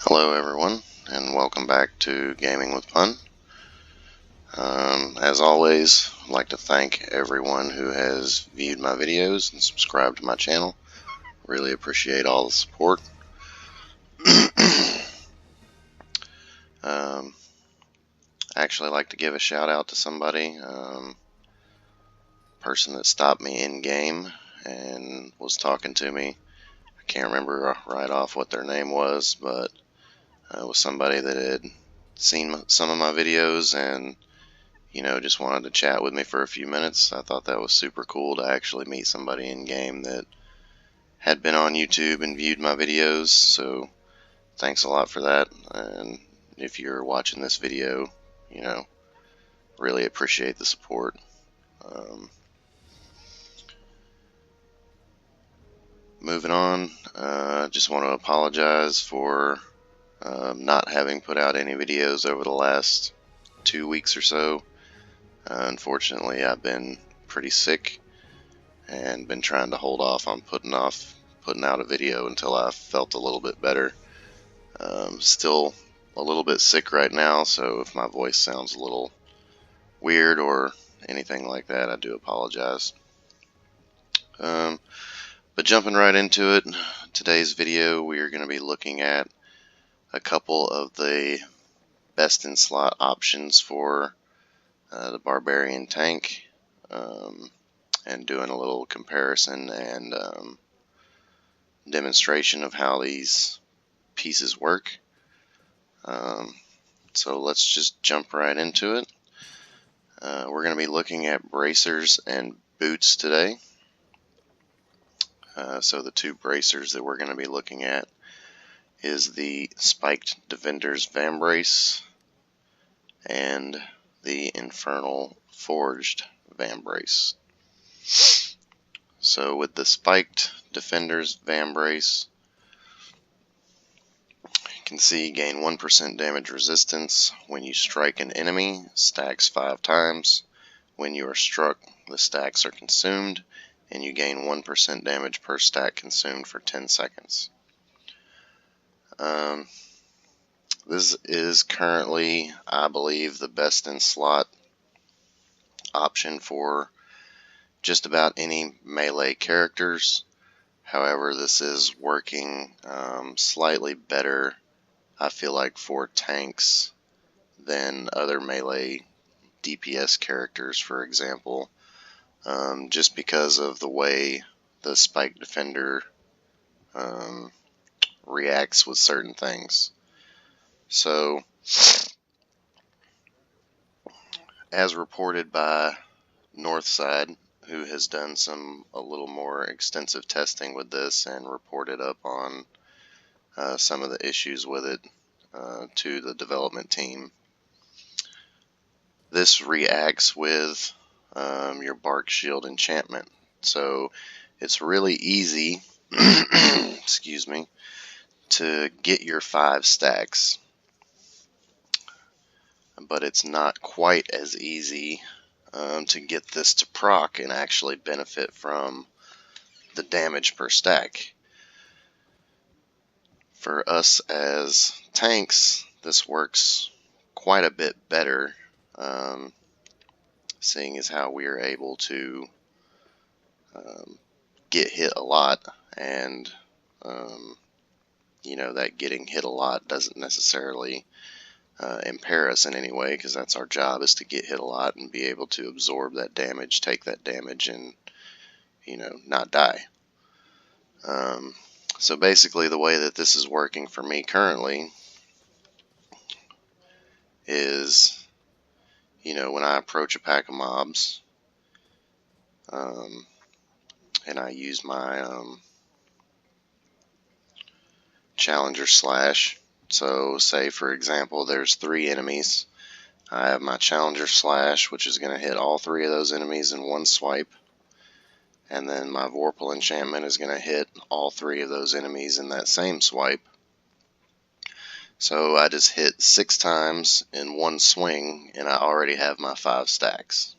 Hello everyone, and welcome back to Gaming with Pun. As always, I'd like to thank everyone who has viewed my videos and subscribed to my channel. Really appreciate all the support. Actually like to give a shout out to somebody, person that stopped me in game and was talking to me. I can't remember right off what their name was, but it was somebody that had seen some of my videos and just wanted to chat with me for a few minutes. I thought that was super cool to actually meet somebody in game that had been on YouTube and viewed my videos, so thanks a lot for that. And if you're watching this video, really appreciate the support. Moving on, just want to apologize for not having put out any videos over the last 2 weeks or so. Unfortunately, I've been pretty sick and been trying to hold off on putting out a video until I felt a little bit better. Still a little bit sick right now, so if my voice sounds a little weird or anything like that, I do apologize. But jumping right into it, today's video we are going to be looking at a couple of the best in slot options for the Barbarian tank, and doing a little comparison and demonstration of how these pieces work. So let's just jump right into it. We're going to be looking at bracers and boots today. So the two bracers that we're going to be looking at is the Spiked Defender's Vambrace and the Infernal Forged Vambrace. So with the Spiked Defender's Vambrace, you can see gain 1% damage resistance when you strike an enemy, stacks 5 times. When you are struck, the stacks are consumed, and you gain 1% damage per stack consumed for 10 seconds. This is currently, I believe, the best in slot option for just about any melee characters. However, this is working slightly better, I feel like, for tanks than other melee DPS characters, for example, just because of the way the Spike Defender reacts with certain things. So, as reported by Northside, who has done a little more extensive testing with this and reported up on some of the issues with it to the development team, this reacts with your Bark Shield enchantment. So it's really easy excuse me, to get your 5 stacks, but it's not quite as easy to get this to proc and actually benefit from the damage per stack. For us as tanks, this works quite a bit better, seeing as how we are able to get hit a lot, and that getting hit a lot doesn't necessarily impair us in any way, because that's our job, is to get hit a lot and be able to absorb that damage, take that damage, and not die. So basically the way that this is working for me currently is, when I approach a pack of mobs, and I use my Challenger Slash. So say for example there's 3 enemies. I have my Challenger Slash, which is going to hit all 3 of those enemies in one swipe, and then my Vorpal enchantment is going to hit all 3 of those enemies in that same swipe. So I just hit 6 times in one swing, and I already have my 5 stacks.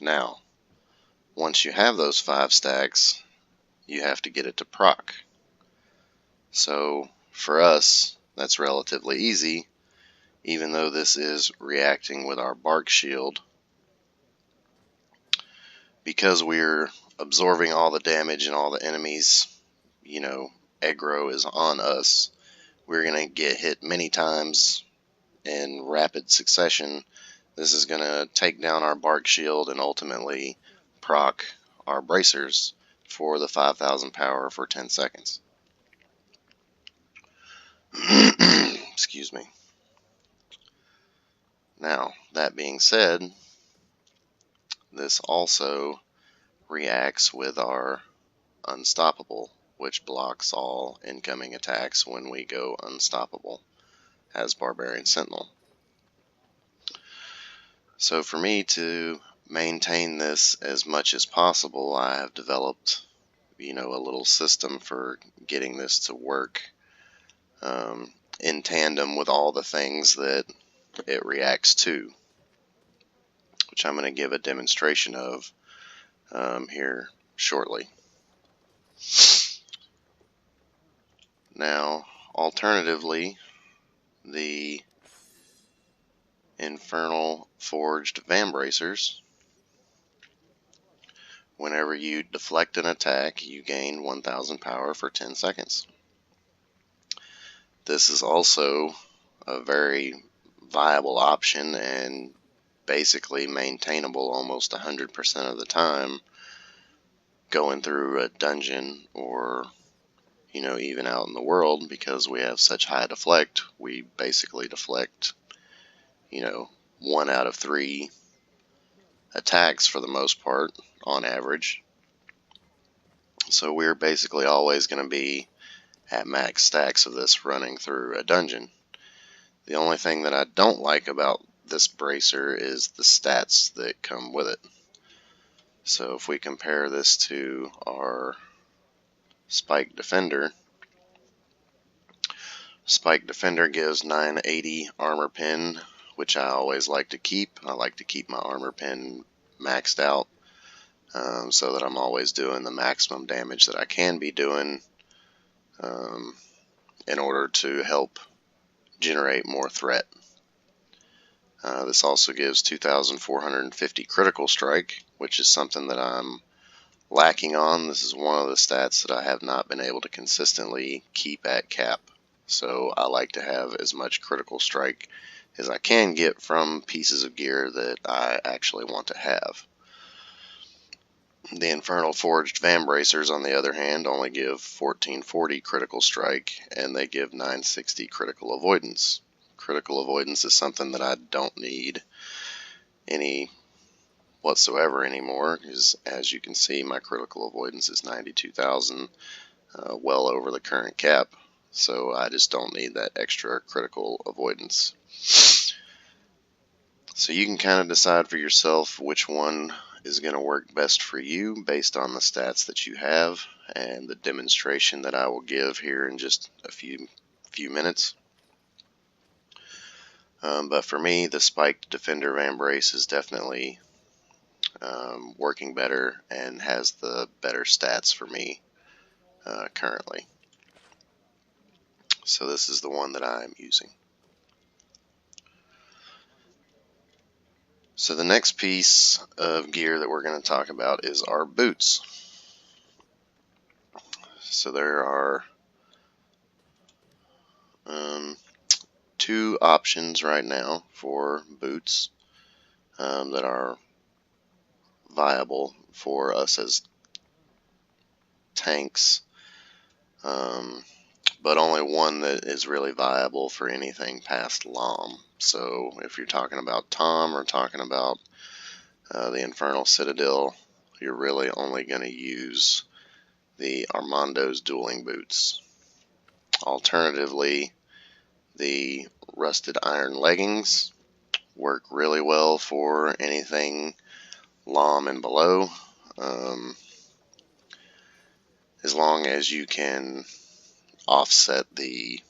Now, once you have those 5 stacks, you have to get it to proc. So for us, that's relatively easy, even though this is reacting with our bark shield. Because we're absorbing all the damage and all the enemies, aggro is on us, we're going to get hit many times in rapid succession. This is going to take down our bark shield and ultimately proc our bracers for the 5,000 power for 10 seconds. Excuse me. Now, that being said, this also reacts with our unstoppable, which blocks all incoming attacks when we go unstoppable as Barbarian Sentinel. So for me to maintain this as much as possible, I have developed, a little system for getting this to work in tandem with all the things that it reacts to, which I'm going to give a demonstration of here shortly. Now, alternatively, the Infernal Forged Vambracers, whenever you deflect an attack, you gain 1,000 power for 10 seconds. This is also a very viable option and basically maintainable almost 100% of the time going through a dungeon or even out in the world. Because we have such high deflect, we basically deflect 1 out of 3 attacks for the most part on average. So we're basically always going to be at max stacks of this running through a dungeon. The only thing that I don't like about this bracer is the stats that come with it. So if we compare this to our Spike Defender, Spike Defender gives 980 armor pen, which I always like to keep. I like to keep my armor pen maxed out so that I'm always doing the maximum damage that I can be doing in order to help generate more threat. This also gives 2,450 critical strike, which is something that I'm lacking on. This is one of the stats that I have not been able to consistently keep at cap. So I like to have as much critical strike as I can get from pieces of gear that I actually want to have. The Infernal Forged Vambracers, on the other hand, only give 1440 critical strike, and they give 960 critical avoidance. Critical avoidance is something that I don't need any whatsoever anymore, because as you can see, my critical avoidance is 92,000, well over the current cap, so I just don't need that extra critical avoidance. So you can kind of decide for yourself which one is going to work best for you based on the stats that you have and the demonstration that I will give here in just a few minutes. But for me, the Spiked Defender Vambrace is definitely working better and has the better stats for me currently. So this is the one that I'm using. So the next piece of gear that we're going to talk about is our boots. So there are 2 options right now for boots that are viable for us as tanks, but only one that is really viable for anything past LOM. So if you're talking about Tom or talking about the Infernal Citadel, you're really only going to use the Armando's dueling boots. Alternatively, the rusted iron leggings work really well for anything LOM and below, as long as you can offset the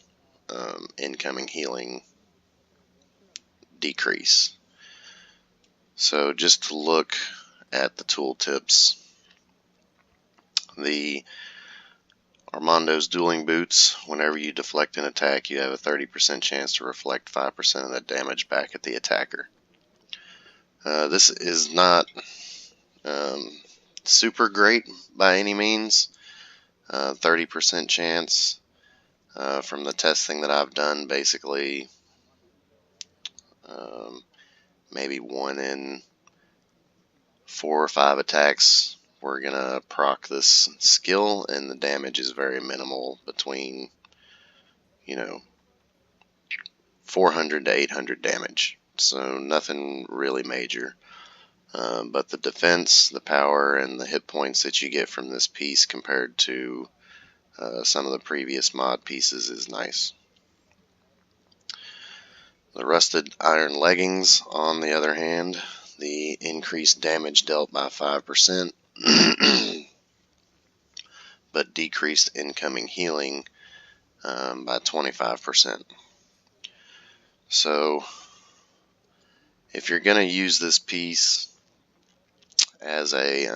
incoming healing decrease. So just to look at the tooltips, the Armando's dueling boots. Whenever you deflect an attack, you have a 30% chance to reflect 5% of that damage back at the attacker. This is not um, super great by any means. 30% chance from the testing that I've done, basically um, maybe 1 in 4 or 5 attacks we're gonna proc this skill, and the damage is very minimal, between 400 to 800 damage, so nothing really major. But the defense, the power, and the hit points that you get from this piece compared to some of the previous mod pieces is nice. The rusted iron leggings, on the other hand, the increased damage dealt by 5%, but decreased incoming healing by 25%. So if you're going to use this piece as a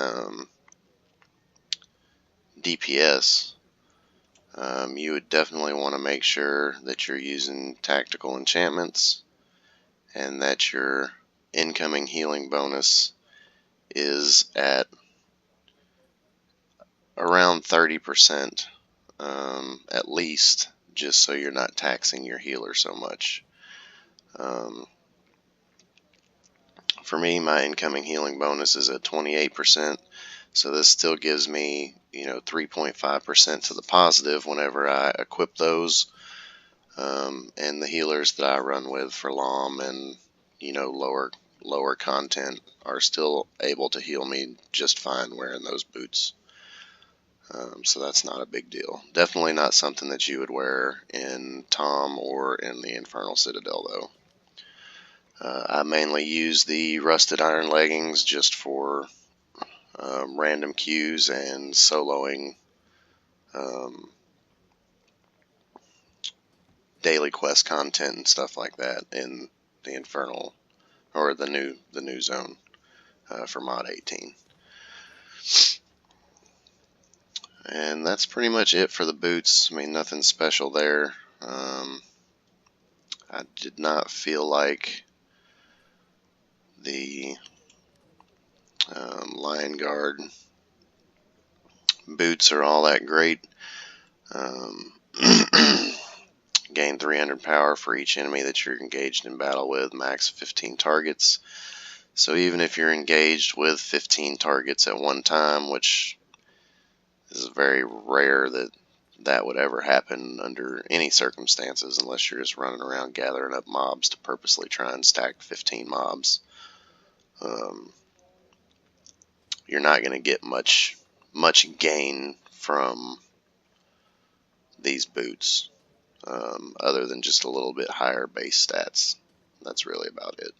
DPS, you would definitely want to make sure that you're using tactical enchantments and that your incoming healing bonus is at around 30%, at least, just so you're not taxing your healer so much. For me, my incoming healing bonus is at 28%, so this still gives me 3.5% to the positive whenever I equip those, and the healers that I run with for LOM and lower content are still able to heal me just fine wearing those boots. So that's not a big deal. Definitely not something that you would wear in Tom or in the Infernal Citadel, though. I mainly use the rusted iron leggings just for random queues and soloing daily quest content and stuff like that in the Infernal, or the new zone for mod 18. And that's pretty much it for the boots. I mean, nothing special there. I did not feel like the Lion Guard boots are all that great. Gain 300 power for each enemy that you're engaged in battle with, max 15 targets. So even if you're engaged with 15 targets at one time, which is very rare that would ever happen under any circumstances, unless you're just running around gathering up mobs to purposely try and stack 15 mobs, you're not going to get much gain from these boots, other than just a little bit higher base stats. That's really about it.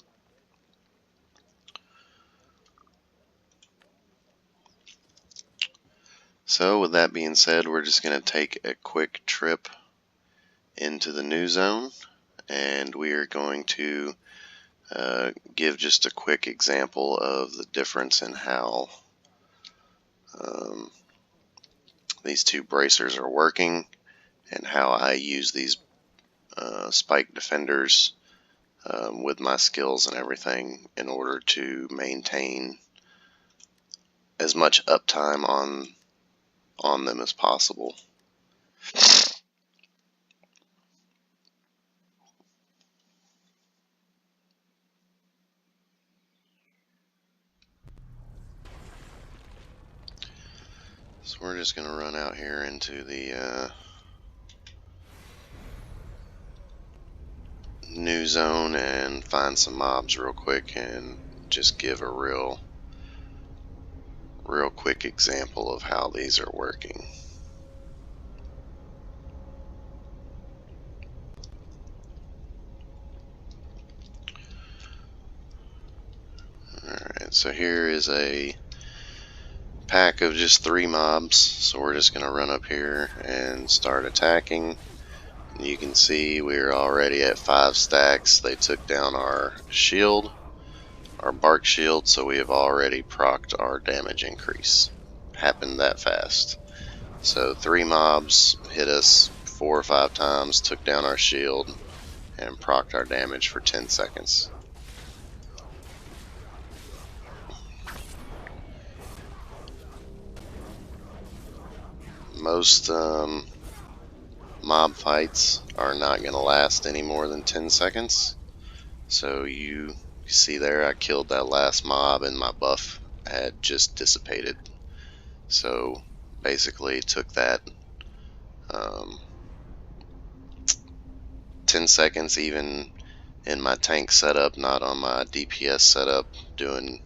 So with that being said, we're just going to take a quick trip into the new zone, and we are going to give just a quick example of the difference in how these two bracers are working and how I use these spike defenders with my skills and everything in order to maintain as much uptime on them as possible. So we're just going to run out here into the new zone and find some mobs real quick and just give a real quick example of how these are working. Alright, so here is a pack of just 3 mobs, so we're just going to run up here and start attacking. You can see we're already at 5 stacks. They took down our shield, our bark shield, so we have already procced our damage increase. Happened that fast. So 3 mobs hit us 4 or 5 times, took down our shield, and procced our damage for 10 seconds. Most mob fights are not going to last any more than 10 seconds. So you see there, I killed that last mob and my buff had just dissipated. So basically took that 10 seconds even in my tank setup, not on my DPS setup, doing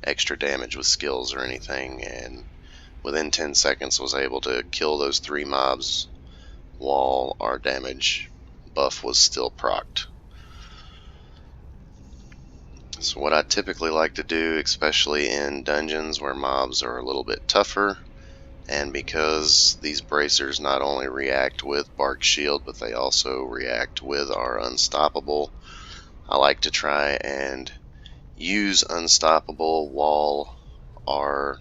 extra damage with skills or anything, and within 10 seconds was able to kill those 3 mobs while our damage buff was still procced. So what I typically like to do, especially in dungeons where mobs are a little bit tougher, and because these bracers not only react with Bark Shield, but they also react with our Unstoppable, I like to try and use Unstoppable while our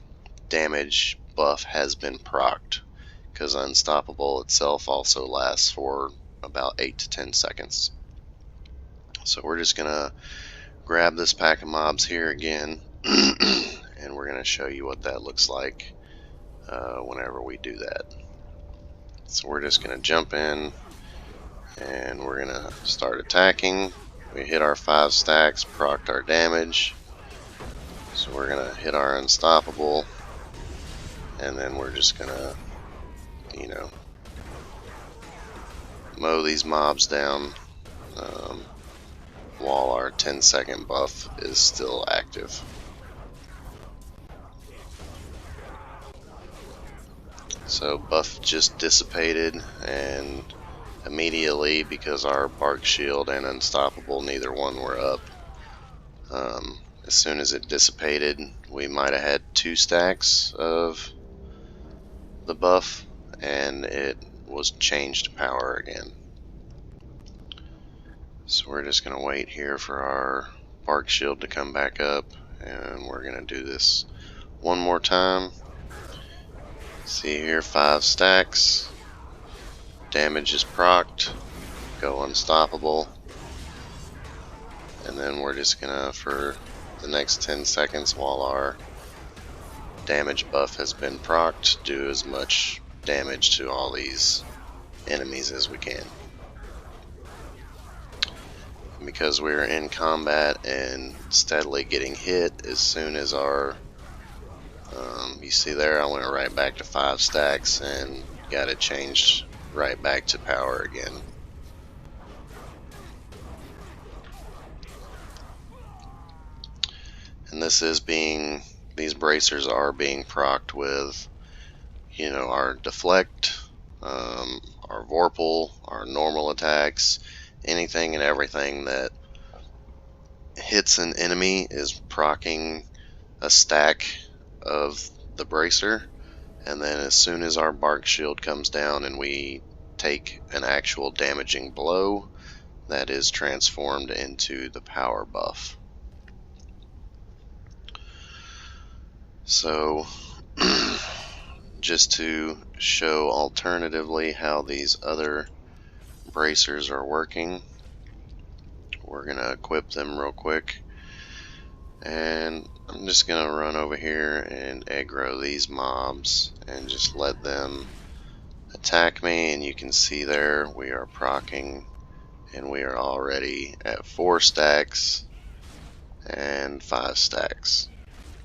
damage buff has been procced, because Unstoppable itself also lasts for about 8 to 10 seconds. So we're just going to grab this pack of mobs here again, and we're going to show you what that looks like whenever we do that. So we're just going to jump in, and we're going to start attacking. We hit our 5 stacks, procced our damage. So we're going to hit our Unstoppable, and then we're just going to, mow these mobs down while our 10-second buff is still active. So buff just dissipated, and immediately, because our Bark Shield and Unstoppable, neither one were up, as soon as it dissipated, we might have had 2 stacks of the buff, and it was changed to power again. So we're just going to wait here for our Bark Shield to come back up, and we're going to do this one more time. See here, 5 stacks, damage is procced, go Unstoppable, and then we're just going to, for the next 10 seconds while our damage buff has been procced, do as much damage to all these enemies as we can. Because we're in combat and steadily getting hit, as soon as our you see there, I went right back to 5 stacks and got it changed right back to power again. And these bracers are being procced with, our deflect, our Vorpal, our normal attacks, anything and everything that hits an enemy is proccing a stack of the bracer, and then as soon as our Bark Shield comes down and we take an actual damaging blow, that is transformed into the power buff. So just to show alternatively how these other bracers are working, we're going to equip them real quick, and I'm just going to run over here and aggro these mobs and just let them attack me, and you can see there we are proccing, and we are already at 4 stacks and 5 stacks.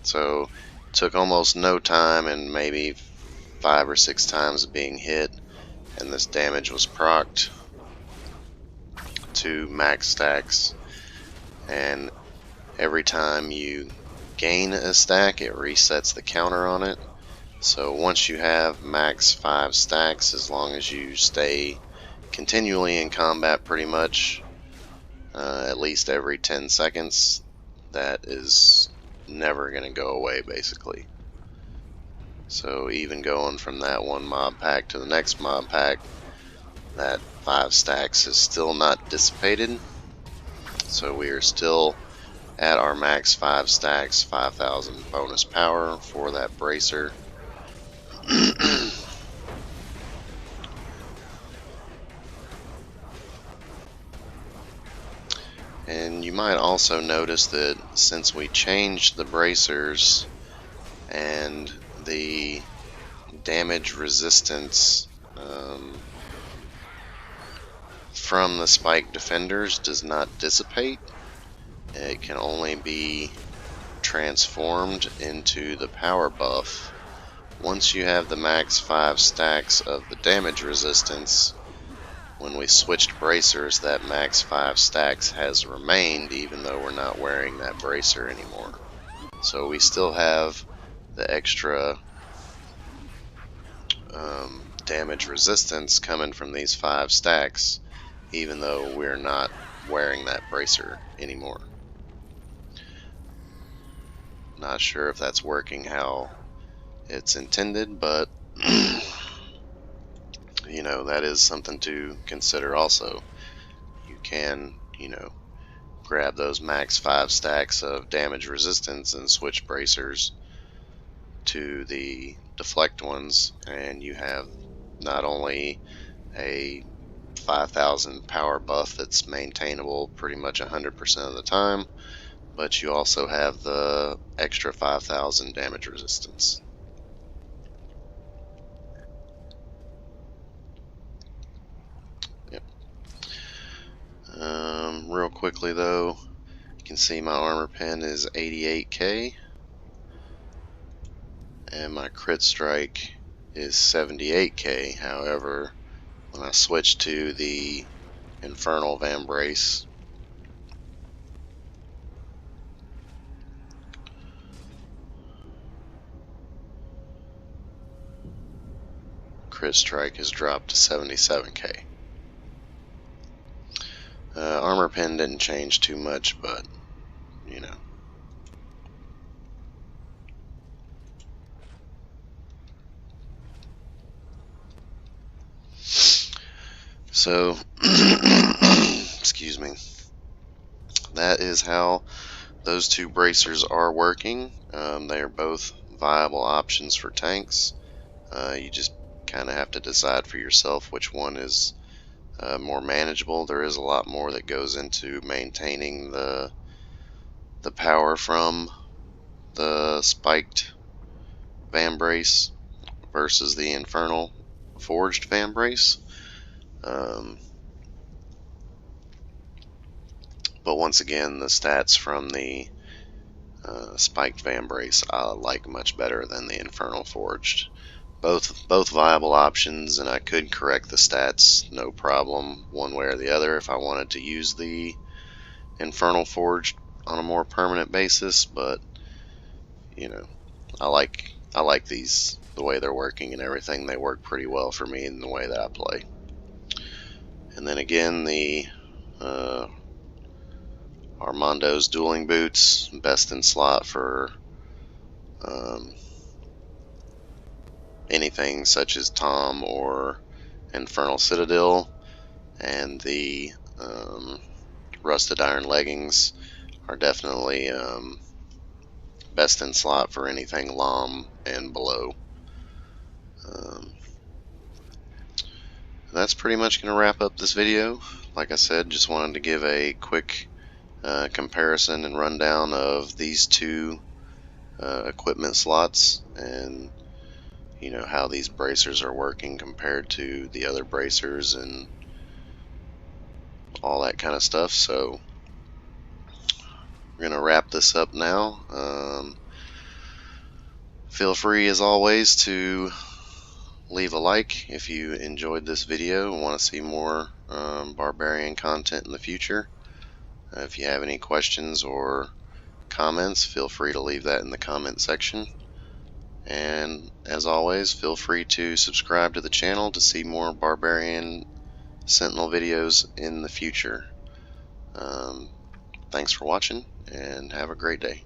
So it took almost no time, and maybe 5 or 6 times of being hit, and this damage was procced to max stacks. And every time you gain a stack, it resets the counter on it. So once you have max 5 stacks, as long as you stay continually in combat pretty much, at least every 10 seconds, that is never going to go away basically. So even going from that one mob pack to the next mob pack, that 5 stacks is still not dissipated. So we are still at our max 5 stacks, 5,000 bonus power for that bracer. And you might also notice that since we changed the bracers and the damage resistance from the spike defenders does not dissipate, it can only be transformed into the power buff. Once you have the max 5 stacks of the damage resistance, when we switched bracers, that max 5 stacks has remained even though we're not wearing that bracer anymore. So we still have the extra damage resistance coming from these 5 stacks even though we're not wearing that bracer anymore. Not sure if that's working how it's intended, but you know, that is something to consider also. You can, you know, grab those max 5 stacks of damage resistance and switch bracers to the deflect ones, and you have not only a 5,000 power buff that's maintainable pretty much 100% of the time, but you also have the extra 5,000 damage resistance. Yep. Real quickly though, you can see my armor pen is 88k, and my crit strike is 78k. However, when I switch to the Infernal Vambrace, crit strike has dropped to 77k. Armor pen didn't change too much, but you know. So, excuse me. That is how those two bracers are working. They are both viable options for tanks. You just kind of have to decide for yourself which one is more manageable. There is a lot more that goes into maintaining the power from the spiked Vambrace versus the Infernal forged Vambrace. But once again, the stats from the spiked Vambrace I like much better than the Infernal forged. Both viable options, and I could correct the stats no problem one way or the other if I wanted to use the Infernal forged on a more permanent basis, but you know, I like these the way they're working and everything. They work pretty well for me in the way that I play. And then again, the Armando's dueling boots, best in slot for anything such as Tom or Infernal Citadel, and the rusted iron leggings are definitely best in slot for anything LOM and below. That's pretty much going to wrap up this video. Like I said, just wanted to give a quick comparison and rundown of these two equipment slots, and you know how these bracers are working compared to the other bracers and all that kind of stuff. So we're going to wrap this up now. Feel free as always to leave a like if you enjoyed this video and want to see more Barbarian content in the future. If you have any questions or comments, feel free to leave that in the comment section. And as always, feel free to subscribe to the channel to see more Barbarian Sentinel videos in the future. Thanks for watching, and have a great day.